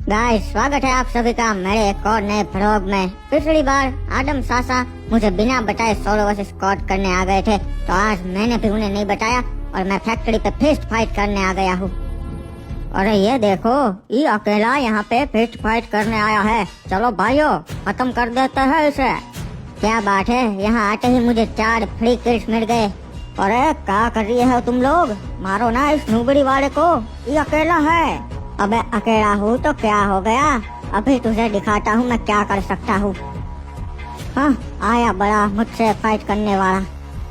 Guys, स्वागत है आप सभी का मेरे एक और नए व्लॉग में। पिछली बार आदम सासा मुझे बिना बताए सोलो वर्सेस स्क्वाड करने आ गए थे, तो आज मैंने भी उन्हें नहीं बताया और मैं फैक्ट्री पे फिस्ट फाइट करने आ गया हूँ। अरे ये देखो, ये अकेला यहाँ पे फिस्ट फाइट करने आया है। चलो भाइयों, खत्म कर देते हैं इसे। क्या बात है, यहाँ आते ही मुझे 4 फ्री किल्स मिल गए। अरे क्या कर रही है तुम लोग? मारो ना इस नूबड़ी वाले को, ये अकेला है। अबे अकेला हूँ तो क्या हो गया, अभी तुझे दिखाता हूँ मैं क्या कर सकता हूँ। हाँ, आया बड़ा मुझसे फाइट करने वाला।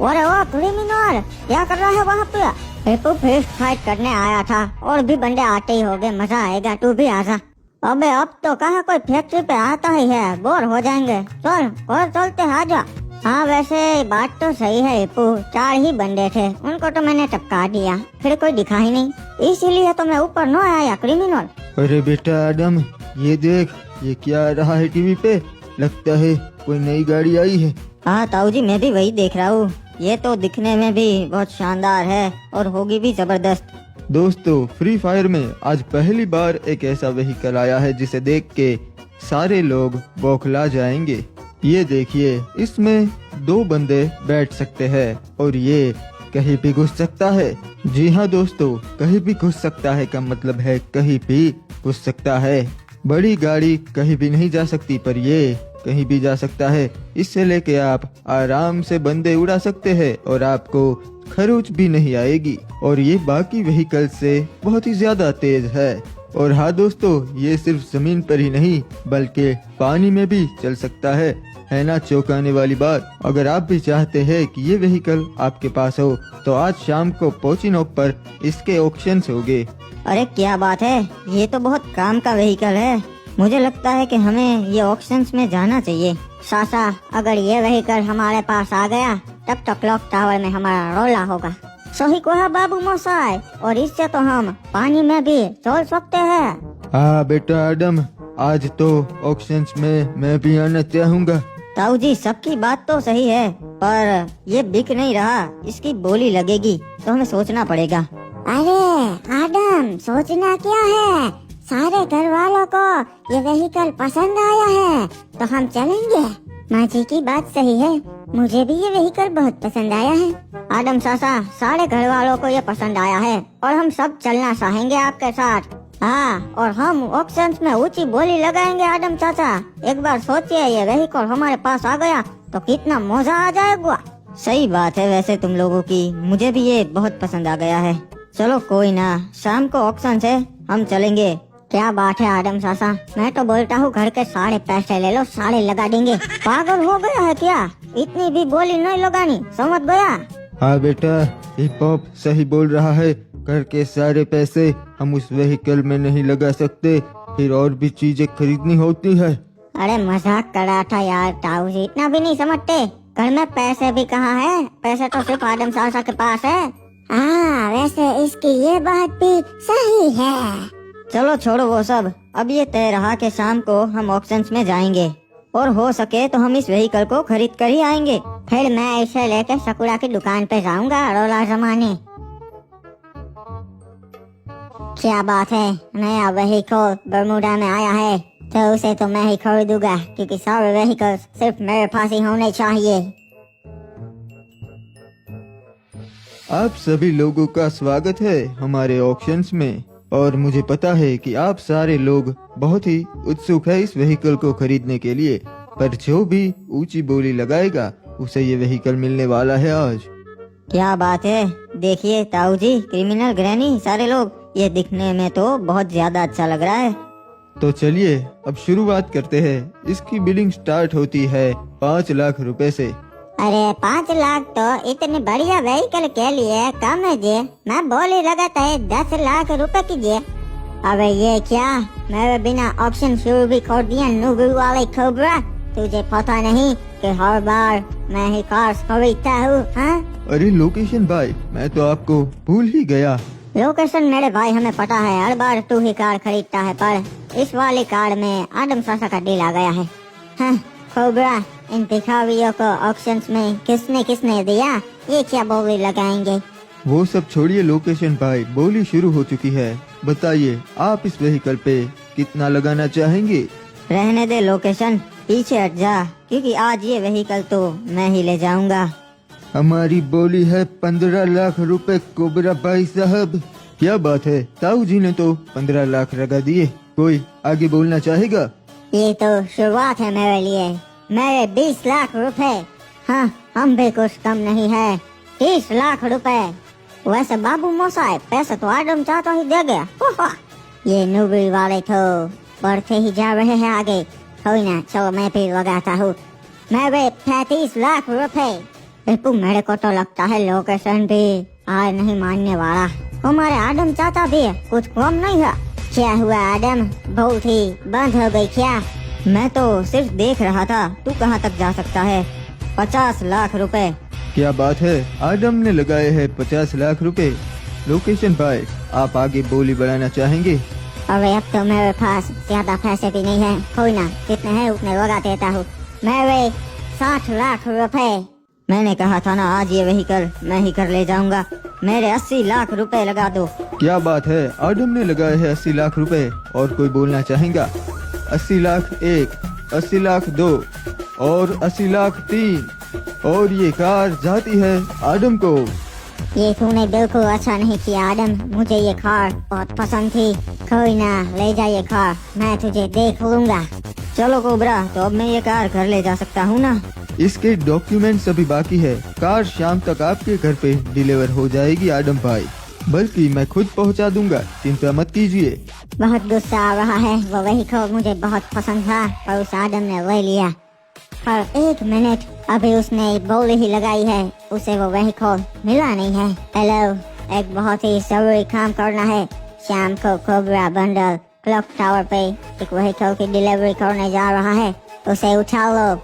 अरे वो क्रिमिनल क्या कर रहा है वहाँ पे? हिप्पो फिस्ट फाइट करने आया था और भी बंदे आते ही होंगे, मजा आएगा, तू भी आजा। अबे अब तो कहाँ कोई फैक्ट्री पे आता ही है, बोर हो जाएंगे। चल और चलते हैं, आजा। हाँ वैसे बात तो सही है हिप्पो, 4 ही बंदे थे, उनको तो मैंने टपका दिया, फिर कोई दिखा ही नहीं, इसीलिए तो मैं ऊपर न आया क्रिमिनल। अरे बेटा आदम, ये देख, ये क्या आ रहा है टीवी पे? लगता है कोई नई गाड़ी आई है। हाँ ताऊ जी, मैं भी वही देख रहा हूँ। ये तो दिखने में भी बहुत शानदार है और होगी भी जबरदस्त। दोस्तों, फ्री फायर में आज पहली बार एक ऐसा व्हीकल आया है जिसे देख के सारे लोग बौखला जाएंगे। ये देखिए, इसमें 2 बंदे बैठ सकते हैं और ये कहीं भी घुस सकता है। जी हाँ दोस्तों, कहीं भी घुस सकता है का मतलब है कहीं भी घुस सकता है। बड़ी गाड़ी कहीं भी नहीं जा सकती, पर ये कहीं भी जा सकता है। इससे लेके आप आराम से बंदे उड़ा सकते हैं और आपको खरोच भी नहीं आएगी। और ये बाकी व्हीकल से बहुत ही ज्यादा तेज है। और हाँ दोस्तों, ये सिर्फ जमीन पर ही नहीं बल्कि पानी में भी चल सकता है ना चौंकाने वाली बात। अगर आप भी चाहते हैं कि ये व्हीकल आपके पास हो तो आज शाम को पोचिनोक पर इसके ऑक्शंस होंगे। अरे क्या बात है, ये तो बहुत काम का व्हीकल है। मुझे लगता है कि हमें ये ऑक्शंस में जाना चाहिए। सासा, अगर ये व्हीकल हमारे पास आ गया तब तो क्लॉक टावर में हमारा रोला होगा। सही कहा बाबू मोसाई, और इससे तो हम पानी में भी चल सकते हैं। हाँ बेटा आदम, आज तो ऑक्शंस में मैं भी आना चाहूँगा। ताऊ जी, सबकी बात तो सही है, पर ये बिक नहीं रहा, इसकी बोली लगेगी तो हमें सोचना पड़ेगा। अरे आदम, सोचना क्या है, सारे घर वालों को ये व्हीकल पसंद आया है तो हम चलेंगे। माँ जी की बात सही है, मुझे भी ये व्हीकल बहुत पसंद आया है। आदम सासा, सारे घर वालों को ये पसंद आया है और हम सब चलना चाहेंगे आपके साथ। हाँ, और हम ऑक्शंस में ऊंची बोली लगाएंगे। आदम चाचा, एक बार सोचिए, ये व्हीकल हमारे पास आ गया तो कितना मजा आ जाएगा। सही बात है वैसे तुम लोगों की, मुझे भी ये बहुत पसंद आ गया है। चलो कोई ना, शाम को ऑक्शन से हम चलेंगे। क्या बात है आदम सासा, मैं तो बोलता हूँ घर के सारे पैसे ले लो, सारे लगा देंगे। पागल हो गया है क्या? इतनी भी बोली नहीं लगानी, समझ गया? हाँ बेटा, हिप हॉप सही बोल रहा है, घर के सारे पैसे हम उस व्हीकल में नहीं लगा सकते, फिर और भी चीजें खरीदनी होती है। अरे मजाक कर रहा था यार ताऊ जी, इतना भी नहीं समझते। घर में पैसे भी कहाँ है, पैसे तो सिर्फ आदम सासा के पास है। हाँ वैसे इसकी ये बात भी सही है। चलो छोड़ो वो सब, अब ये तय रहा कि शाम को हम ऑक्शंस में जाएंगे और हो सके तो हम इस व्हीकल को खरीद कर ही आएंगे। फिर मैं इसे लेकर सकुरा की दुकान पे जाऊंगा रोला जमाने। क्या बात है, नया व्हीकल बर्मुडा में आया है तो उसे तो मैं ही खरीदूंगा, क्योंकि सारे व्हीकल सिर्फ मेरे पास ही होने चाहिए। आप सभी लोगों का स्वागत है हमारे ऑक्शंस में, और मुझे पता है कि आप सारे लोग बहुत ही उत्सुक है इस व्हीकल को खरीदने के लिए। पर जो भी ऊंची बोली लगाएगा उसे ये व्हीकल मिलने वाला है आज। क्या बात है, देखिए ताऊ जी, क्रिमिनल ग्रैनी, सारे लोग, ये दिखने में तो बहुत ज्यादा अच्छा लग रहा है। तो चलिए अब शुरुआत करते हैं। इसकी बिलिंग स्टार्ट होती है 5 लाख रुपए से। अरे 5 लाख तो इतने बढ़िया व्हीकल के लिए कम है जी, मैं बोली लगाता है 10 लाख रुपए कीजिए। अबे ये क्या, मेरे बिना ऑप्शन शुरू भी कर दिया नूबू वाले खोबरा। तुझे पता नहीं कि हर बार मैं ही कार खरीदता हूँ? हाँ, अरे लोकेशन भाई, मैं तो आपको भूल ही गया। लोकेशन मेरे भाई हमें पता है, हर बार तू ही कार खरीदता है, पर इस वाली कार में आदम सासा का डील आ गया है। हाँ खोबरा, इन भिखारियों को ऑक्शंस में किसने किसने दिया, ये क्या बोली लगाएंगे? वो सब छोड़िए लोकेशन भाई, बोली शुरू हो चुकी है। बताइए आप इस व्हीकल पे कितना लगाना चाहेंगे? रहने दे लोकेशन, पीछे हट जा, क्योंकि आज ये व्हीकल तो मैं ही ले जाऊंगा। हमारी बोली है 15 लाख रुपए कोबरा भाई साहब। क्या बात है, ताऊ जी ने तो 15 लाख लगा दिए। कोई आगे बोलना चाहेगा? ये तो शुरुआत है मेरे लिए। मेरे 20 लाख रुपए। हाँ, हम भी कुछ कम नहीं है। 30 लाख रुपए। वैसे बाबू मोसाई, पैसा तो आदम चाहता ही दे गया। ओहो, ये नूबरी वाले तो बढ़ते ही जा रहे हैं आगे। कोई ना, चलो मैं भी लगाता हूँ। मेरे 35 लाख रुपए। बिल्कुल, मेरे को तो लगता है लोकेशन भी आज नहीं मानने वाला। हमारे आदम चाचा भी कुछ कम नहीं है। क्या हुआ आदम, बहुत ही बंद हो गई क्या? मैं तो सिर्फ देख रहा था, तू कहाँ तक जा सकता है? 50 लाख रुपए। क्या बात है, आदम ने लगाए हैं 50 लाख रुपए। लोकेशन भाई, आप आगे बोली बढ़ाना चाहेंगे? अरे अब तो मेरे पास ज्यादा पैसे भी नहीं है। कोई ना, कितने हैं उतने लगा देता हूँ। मेरे 60 लाख रुपए। मैंने कहा था ना, आज ये व्हीकल मैं ही कर ले जाऊंगा। मेरे 80 लाख रुपए लगा दो। क्या बात है, आदम ने लगाए हैं 80 लाख रुपए। और कोई बोलना चाहेगा? 80 लाख 1, 80 लाख 2 और 80 लाख 3। और ये कार जाती है आदम को। ये तूने बिल्कुल अच्छा नहीं किया आदम, मुझे ये कार बहुत पसंद थी। कोई ना, ले जा ये कार, मैं तुझे देख लूंगा। चलो कोबरा, तो अब मैं ये कार घर ले जा सकता हूँ ना? इसके डॉक्यूमेंट्स अभी बाकी है। कार शाम तक आपके घर पे डिलीवर हो जाएगी आदम भाई, बल्कि मैं खुद पहुंचा दूंगा, चिंता मत कीजिए। बहुत गुस्सा आ रहा है। वो व्हीकल मुझे बहुत पसंद था, पर उस आदम ने ले लिया। पर 1 मिनट, अभी उसने बोली ही लगाई है, उसे वो व्हीकल मिला नहीं है। हेलो, एक बहुत ही जरूरी काम करना है। शाम को कोबरा बंडल क्लॉक टावर पे एक व्हीकल की डिलीवरी करने जा रहा है, उसे उठा लो।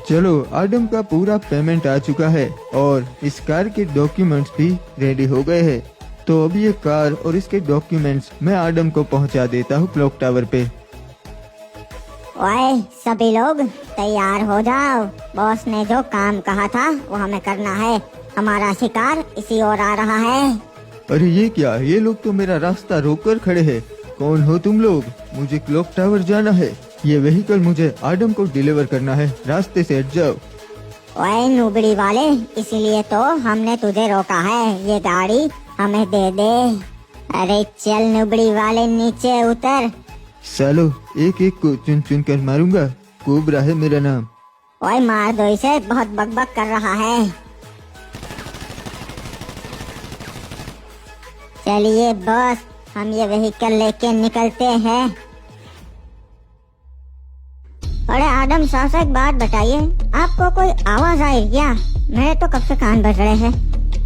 चलो, आदम का पूरा पेमेंट आ चुका है और इस कार के डॉक्यूमेंट्स भी रेडी हो गए हैं। तो अब ये कार और इसके डॉक्यूमेंट्स मैं आदम को पहुंचा देता हूँ क्लॉक टावर पे। ओए, सभी लोग तैयार हो जाओ। बॉस ने जो काम कहा था वो हमें करना है। हमारा शिकार इसी ओर आ रहा है। अरे ये क्या, ये लोग तो मेरा रास्ता रोककर खड़े हैं। कौन हो तुम लोग? मुझे क्लॉक टावर जाना है। ये व्हीकल मुझे आदम को डिलीवर करना है, रास्ते से हट जाओ। ओए नूबड़ी वाले, इसीलिए तो हमने तुझे रोका है। ये गाड़ी हमें दे दे। अरे चल नूबड़ी वाले, नीचे उतर। सालो, एक एक को चुन चुन कर मारूंगा। कोबरा है मेरा नाम। ओए मार दो इसे, बहुत बकबक कर रहा है। चलिए बॉस, हम ये व्हीकल लेके निकलते हैं। अरे आदम साहब, एक बात बताइए, आपको कोई आवाज आई क्या? मेरे तो कब से कान बज रहे हैं।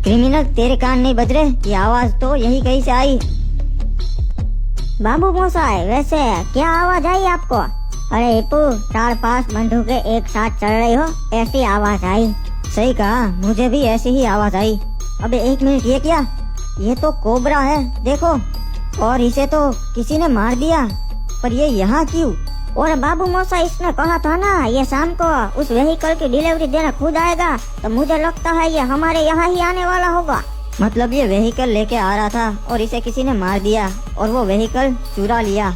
क्रिमिनल, तेरे कान नहीं बज रहे? ये आवाज तो यही कहीं से आई। बाबू मोसाई, वैसे क्या आवाज आई आपको? अरे हिप्पू, 4-5 बंदूकें एक साथ चल रही हो, ऐसी आवाज आई। सही कहा, मुझे भी ऐसी ही आवाज आई। अबे 1 मिनट, ये क्या? ये तो कोबरा है, देखो। और इसे तो किसी ने मार दिया, पर ये यहाँ क्यों? और बाबू मौसा, इसने कहा था ना ये शाम को उस व्हीकल की डिलीवरी देना खुद आएगा, तो मुझे लगता है ये हमारे यहाँ ही आने वाला होगा। मतलब ये व्हीकल लेके आ रहा था और इसे किसी ने मार दिया और वो व्हीकल चुरा लिया।